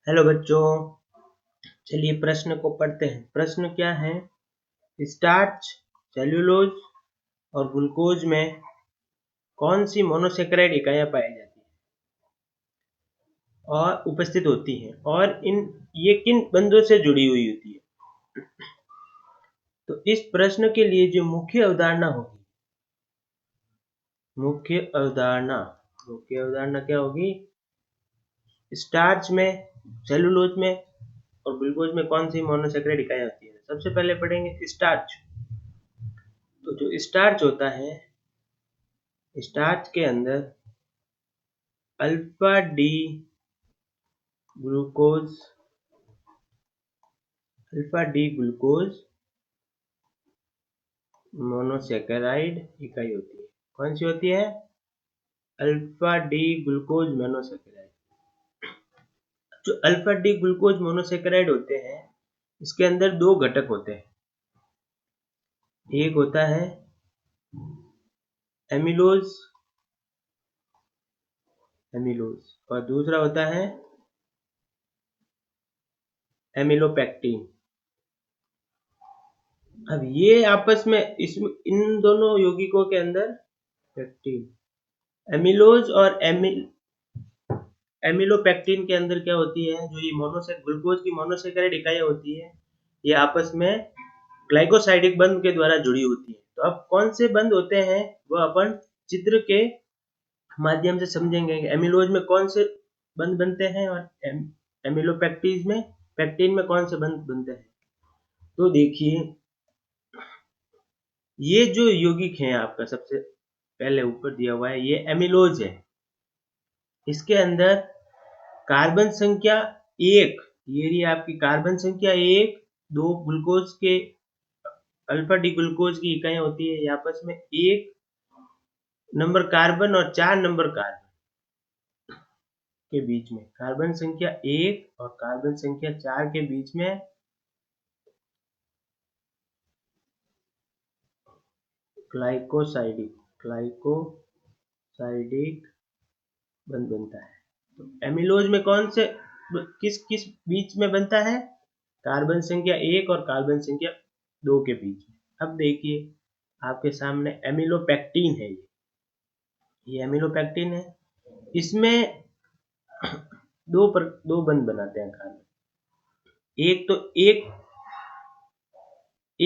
Hello बच्चों, चलिए प्रश्न को पढ़ते हैं। प्रश्न क्या है? स्टार्च, सेल्यूलोज और ग्लूकोज में कौन सी मोनोसेकेराइड इकाइयां पाई जाती हैं और उपस्थित होती हैं, और ये किन बंधों से जुड़ी हुई होती है? तो इस प्रश्न के लिए जो मुख्य अवधारणा होगी, मुख्य अवधारणा क्या होगी? स्टार्च में, सेल्यूलोज में और ग्लूकोज में कौन सी मोनोसेकेराइड इकाइयां होती है? सबसे पहले पढ़ेंगे स्टार्च। तो जो स्टार्च होता है, स्टार्च के अंदर अल्फा डी ग्लूकोज मोनोसेकेराइड इकाई होती है। कौन सी होती है? Alpha D glucose monosaccharide. जो अल्फा डी ग्लूकोज मोनोसेकेराइड होते हैं, इसके अंदर दो घटक होते हैं। एक होता है एमिलोज और दूसरा होता है एमिलोपेक्टिन। अब ये आपस में इन दोनों यौगिकों के अंदर पेक्टिन, एमिलोज और एमिलोपेक्टिन के अंदर क्या होती है? जो ये ग्लूकोज की मोनोसेकेराइड इकाइयां होती है, ये आपस में ग्लाइकोसाइडिक बंध के द्वारा जुड़ी होती है। तो अब कौन से बंध होते हैं वो अपन चित्र के माध्यम से समझेंगे। एमिलोज में कौन से बंध बनते हैं और पेक्टिन में कौन से बंध बनते हैं। तो देखिए, ये जो यौगिक है आपका सबसे पहले ऊपर दिया हुआ है, ये एमिलोज है। इसके अंदर कार्बन संख्या 1, ये रही आपकी कार्बन संख्या 1, 2 ग्लूकोज के अल्फा डी ग्लूकोज की इकाइयां होती है। आपस में 1 नंबर कार्बन और 4 नंबर कार्बन के बीच में, कार्बन संख्या 1 और कार्बन संख्या 4 के बीच में ग्लाइकोसाइडिक बंध बनता है। तो एमिलोज में कौन से किस किस बीच में बनता है? कार्बन संख्या 1 और कार्बन संख्या 2 के बीच में। अब देखिए आपके सामने एमिलोपेक्टिन है। ये एमिलोपेक्टिन है। इसमें दो बंध बनाते हैं कार्बन। एक तो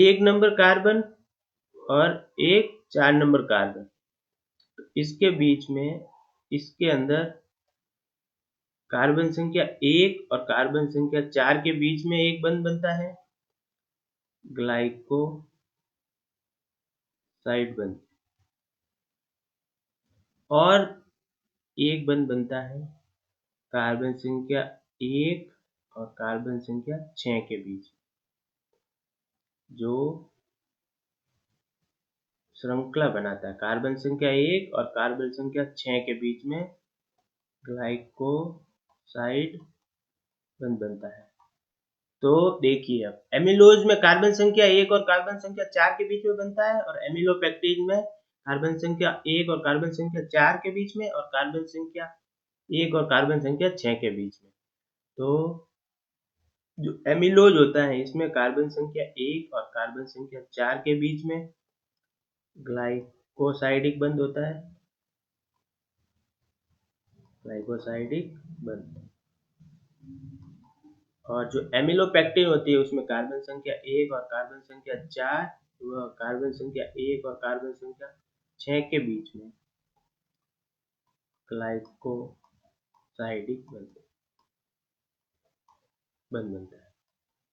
एक नंबर कार्बन और एक 4 नंबर कार्बन। तो इसके बीच में, इसके अंदर कार्बन संख्या 1 और कार्बन संख्या 4 के बीच में एक बंध बनता है, ग्लाइकोसाइड बंध। और एक बंध बनता है कार्बन संख्या 1 और कार्बन संख्या 6 के बीच, जो श्रृंखला बनाता है। कार्बन संख्या 1 और कार्बन संख्या 6 के बीच में ग्लाइकोसाइड बंध बनता है। तो देखिए, अब एमिलोज में कार्बन संख्या 1 और कार्बन संख्या 4 के बीच में बनता है, और एमिलोपेक्टिन में कार्बन संख्या 1 और कार्बन संख्या 4 के बीच में, और कार्बन संख्या 1 और कार्बन संख्या 6 के बीच में। तो जो एमिलोज होता है, इसमें कार्बन संख्या 1 और कार्बन संख्या 4 के बीच में ग्लाइकोसाइडिक बंध होता है, ग्लाइकोसाइडिक बंध। और जो एमिलोपेक्टिन होती है, उसमें कार्बन संख्या 1 और कार्बन संख्या 4, वह कार्बन संख्या 1 और कार्बन संख्या 6 के बीच में ग्लाइकोसाइडिक बंध बनता है।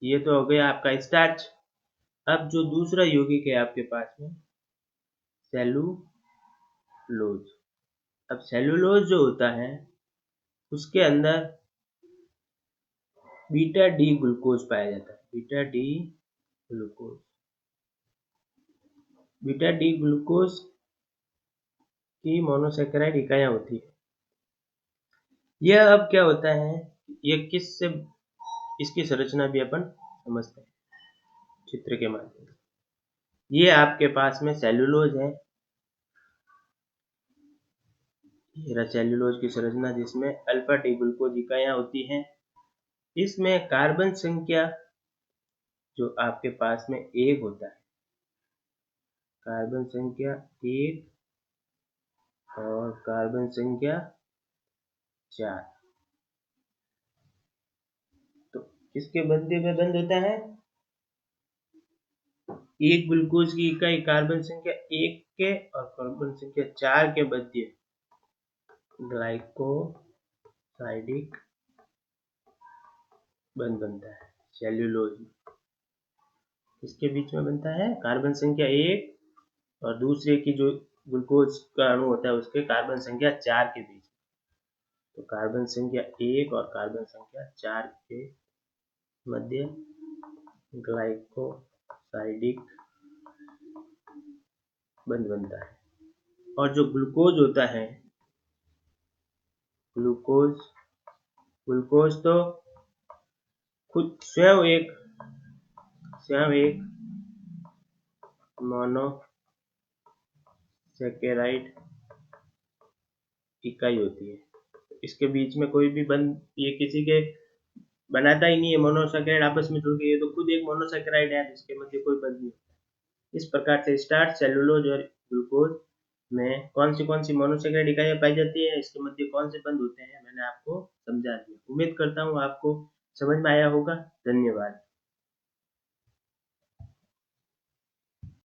ये तो हो गया आपका स्टार्च। अब जो दूसरा यौगिक है आपके पास में, सेलुलोज। अब सेलुलोज जो होता है, उसके अंदर बीटा डी ग्लूकोज पाया जाता है। बीटा डी ग्लूकोज की मोनोसेकेराइड इकाइयां होती है। यह अब क्या होता है, यह किससे, इसकी संरचना भी अपन समझते हैं चित्र के माध्यम से। ये आपके पास में सेलुलोज है। ये सेलुलोज की संरचना, जिसमें अल्फा डी ग्लूकोज इकाइयां होती हैं। इसमें कार्बन संख्या जो आपके पास में 1 होता है, कार्बन संख्या 1 और कार्बन संख्या 4, तो किसके मध्य में बंद होता है? एक ग्लूकोज की इकाई कार्बन संख्या 1 के और कार्बन संख्या 4 के मध्य ग्लाइकोसाइडिक बंध बनता है सेल्यूलोज में। इसके बीच में बनता है कार्बन संख्या 1 और दूसरे की जो ग्लूकोज का अणु होता है उसके कार्बन संख्या 4 के बीच। तो कार्बन संख्या 1 और कार्बन संख्या 4 के मध्य ग्लाइकोसाइडिक बंध बनता है। और जो ग्लूकोज होता है, ग्लूकोज तो खुद स्वयं एक मोनोसैकेराइड इकाई होती है। इसके बीच में कोई भी बंध ये किसी के बनाता ही नहीं है। मोनोसैकेराइड आपस में जुड़ गए, ये तो खुद एक मोनोसैकेराइड है, इसके मध्य कोई बंध नहीं होता। इस प्रकार से स्टार्च, सेलुलोज और ग्लूकोज में कौन सी मोनोसैकेराइड इकाइयां पाई जाती है, इसके मध्य कौन से बंध होते हैं, मैंने आपको समझा दिया। उम्मीद करता हूँ आपको समझ में आया होगा। धन्यवाद।